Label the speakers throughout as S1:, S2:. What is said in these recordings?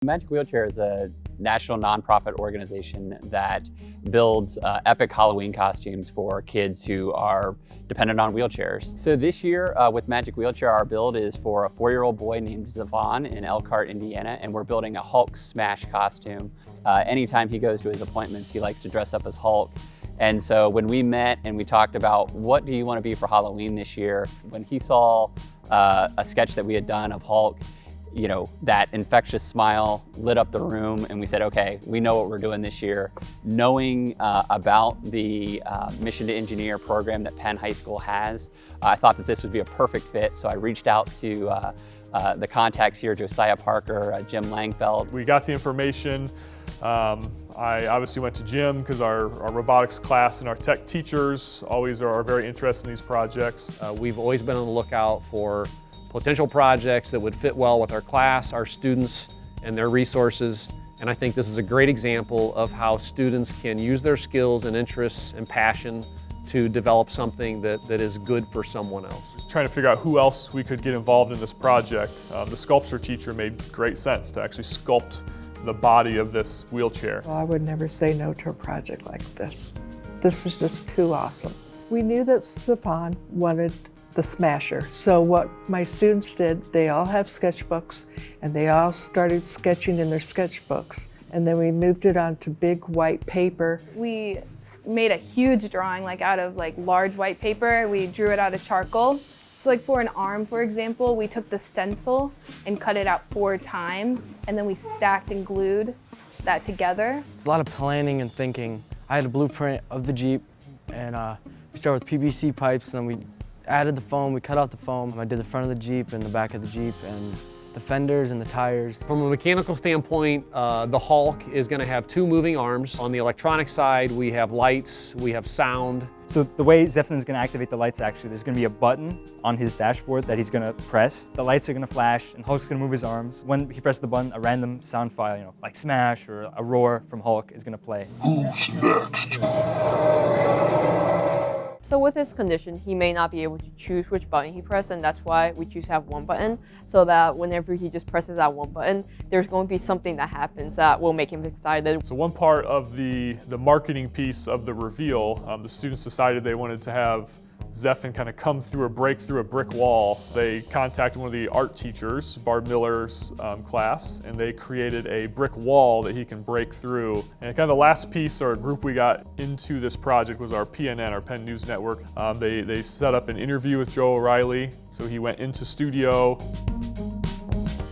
S1: Magic Wheelchair is a national nonprofit organization that builds epic Halloween costumes for kids who are dependent on wheelchairs. So this year with Magic Wheelchair, our build is for a 4-year-old boy named Zephan in Elkhart, Indiana, and we're building a Hulk smash costume. Anytime he goes to his appointments, he likes to dress up as Hulk. And so when we met and we talked about what do you want to be for Halloween this year, when he saw a sketch that we had done of Hulk, you know, that infectious smile lit up the room, and we said, okay, we know what we're doing this year. Knowing about the Mission to Engineer program that Penn High School has, I thought that this would be a perfect fit. So I reached out to the contacts here, Josiah Parker, Jim Langfeld.
S2: We got the information. I obviously went to Jim because our robotics class and our tech teachers always are very interested in these projects.
S3: We've always been on the lookout for potential projects that would fit well with our class, our students, and their resources. And I think this is a great example of how students can use their skills and interests and passion to develop something that is good for someone else.
S2: Trying to figure out who else we could get involved in this project. The sculpture teacher made great sense to actually sculpt the body of this wheelchair.
S4: Well, I would never say no to a project like this. This is just too awesome. We knew that Zephan wanted the smasher. So what my students did, they all have sketchbooks and they all started sketching in their sketchbooks. And then we moved it onto big white paper.
S5: We made a huge drawing out of large white paper. We drew it out of charcoal. So for an arm, for example, we took the stencil and cut it out 4 times, and then we stacked and glued that together.
S6: It's a lot of planning and thinking. I had a blueprint of the Jeep, and we started with PVC pipes, and then we added the foam, we cut out the foam. I did the front of the Jeep and the back of the Jeep and the fenders and the tires.
S3: From a mechanical standpoint, the Hulk is going to have 2 moving arms. On the electronic side, we have lights, we have sound.
S7: So the way Zephan is going to activate the lights, actually, there's going to be a button on his dashboard that he's going to press. The lights are going to flash, and Hulk's going to move his arms. When he presses the button, a random sound file, like smash or a roar from Hulk is going to play.
S8: Who's next?
S9: So with his condition, he may not be able to choose which button he presses, and that's why we choose to have one button, so that whenever he just presses that one button, there's going to be something that happens that will make him excited.
S2: So one part of the marketing piece of the reveal, the students decided they wanted to have Zephan kind of break through a brick wall. They contacted one of the art teachers, Barb Miller's class, and they created a brick wall that he can break through. And kind of the last piece or group we got into this project was our PNN, our Penn News Network. They set up an interview with Joe O'Reilly, so he went into studio.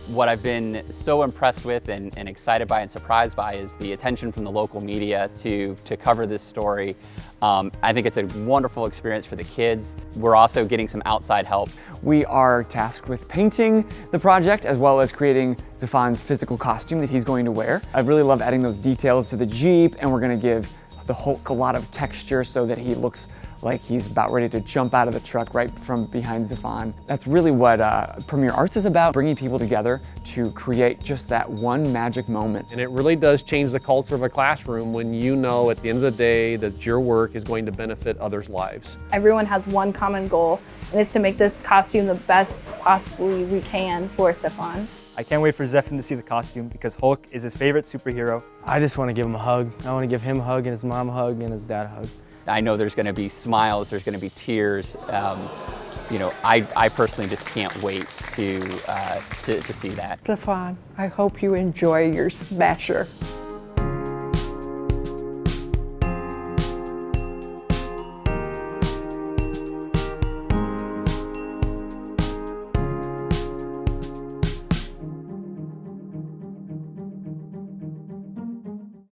S1: What I've been so impressed with and excited by and surprised by is the attention from the local media to cover this story. I think it's a wonderful experience for the kids. We're also getting some outside help.
S10: We are tasked with painting the project as well as creating Zephan's physical costume that he's going to wear. I really love adding those details to the Jeep, and we're going to give the Hulk a lot of texture so that he looks like he's about ready to jump out of the truck right from behind Zephan. That's really what Premier Arts is about, bringing people together to create just that one magic moment.
S3: And it really does change the culture of a classroom when you know at the end of the day that your work is going to benefit others' lives.
S5: Everyone has one common goal, and it's to make this costume the best possibly we can for Zephan.
S7: I can't wait for Zephan to see the costume because Hulk is his favorite superhero.
S6: I just want to give him a hug. I want to give him a hug and his mom a hug and his dad a hug.
S1: I know there's going to be smiles, there's going to be tears. I personally just can't wait to see that.
S4: Zephan, I hope you enjoy your smasher.